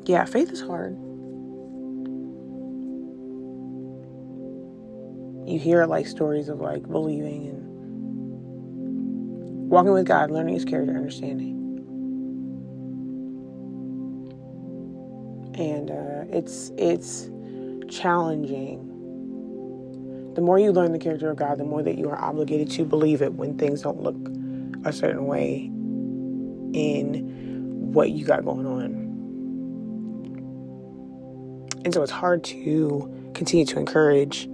Yeah, faith is hard. You hear like stories of like believing and walking with God, learning His character, understanding. And it's challenging. The more you learn the character of God, the more that you are obligated to believe it when things don't look a certain way in what you got going on. And so it's hard to continue to encourage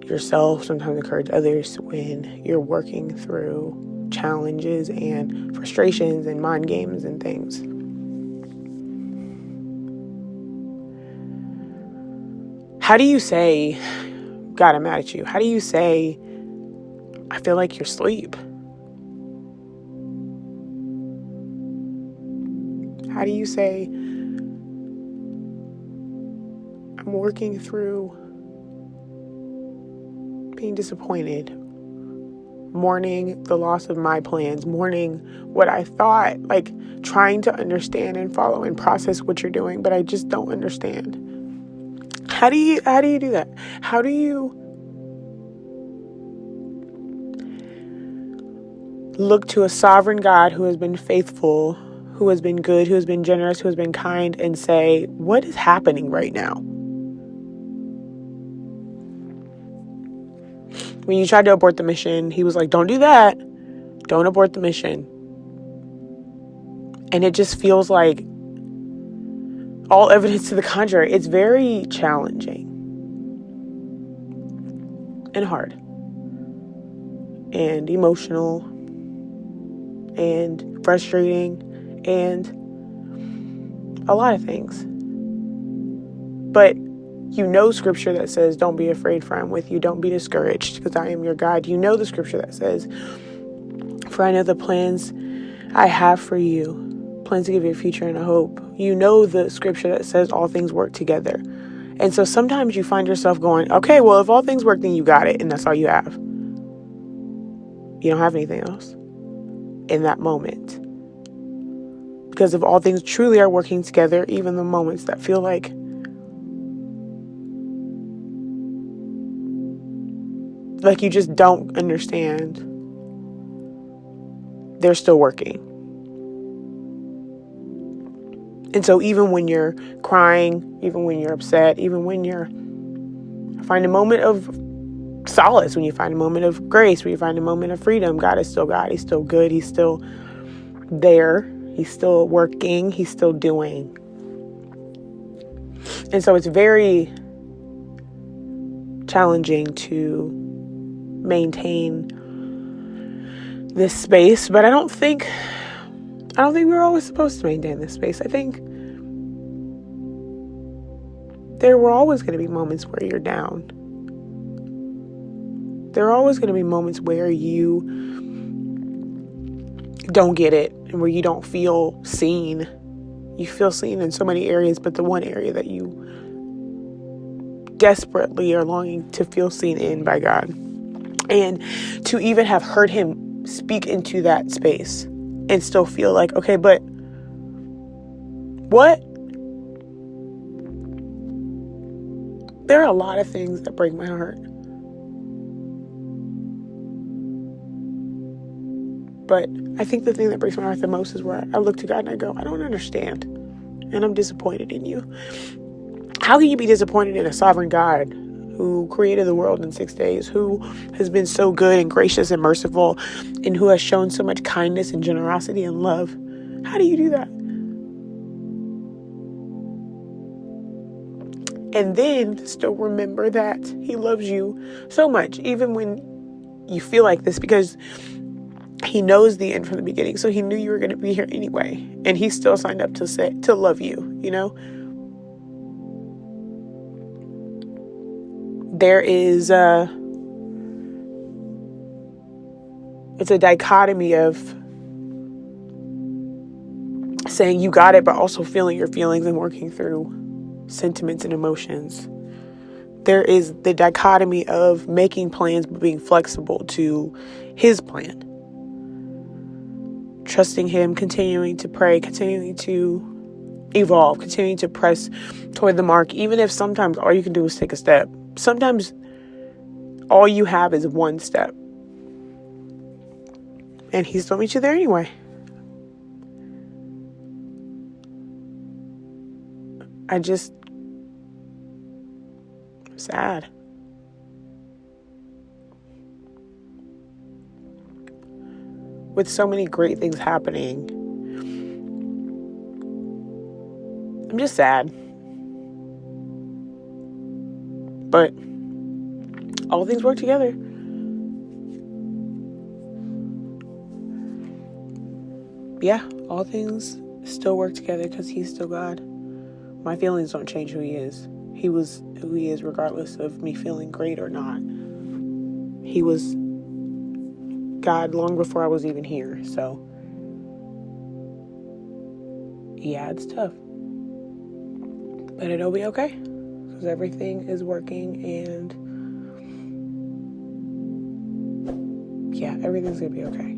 yourself, sometimes encourage others when you're working through challenges and frustrations and mind games and things. How do you say, God, I'm mad at you? How do you say, I feel like you're asleep? How do you say, I'm working through being disappointed, mourning the loss of my plans, mourning what I thought, like trying to understand and follow and process what you're doing, but I just don't understand. How do you do that? How do you look to a sovereign God who has been faithful, who has been good, who has been generous, who has been kind, and say, what is happening right now? When you tried to abort the mission, He was like, don't do that. Don't abort the mission. And it just feels like all evidence to the contrary. It's very challenging and hard and emotional and frustrating and a lot of things. But you know scripture that says, don't be afraid, for I'm with you. Don't be discouraged, because I am your God. You know the scripture that says, for I know the plans I have for you, plans to give you a future and a hope. You know the scripture that says all things work together. And so sometimes you find yourself going, okay, well, if all things work, then you got it. And that's all you have. You don't have anything else in that moment. Because if all things truly are working together, even the moments that feel like you just don't understand, they're still working. And so even when you're crying, even when you're upset, even when you're find a moment of solace, when you find a moment of grace, when you find a moment of freedom, God is still God. He's still good. He's still there. He's still working. He's still doing. And so it's very challenging to maintain this space, but I don't think we're always supposed to maintain this space. I think there were always going to be moments where you're down. There are always going to be moments where you don't get it and where you don't feel seen. You feel seen in so many areas, but the one area that you desperately are longing to feel seen in by God, and to even have heard Him speak into that space and still feel like, okay, but what? There are a lot of things that break my heart. But I think the thing that breaks my heart the most is where I look to God and I go, I don't understand. And I'm disappointed in you. How can you be disappointed in a sovereign God who created the world in 6 days, who has been so good and gracious and merciful, and who has shown so much kindness and generosity and love? How do you do that? And then still remember that He loves you so much, even when you feel like this, because He knows the end from the beginning. So He knew you were going to be here anyway. And He still signed up to love you, you know? There is it's a dichotomy of saying you got it, but also feeling your feelings and working through sentiments and emotions. There is the dichotomy of making plans but being flexible to His plan. Trusting Him, continuing to pray, continuing to evolve, continue to press toward the mark, even if sometimes all you can do is take a step. Sometimes all you have is one step, and He still meets you there anyway. I'm sad. With so many great things happening, I'm just sad. But all things work together. Yeah, all things still work together because He's still God. My feelings don't change who He is. He was who He is regardless of me feeling great or not. He was God long before I was even here. So, yeah, it's tough. But it'll be okay. Because everything is working, and yeah, everything's going to be okay.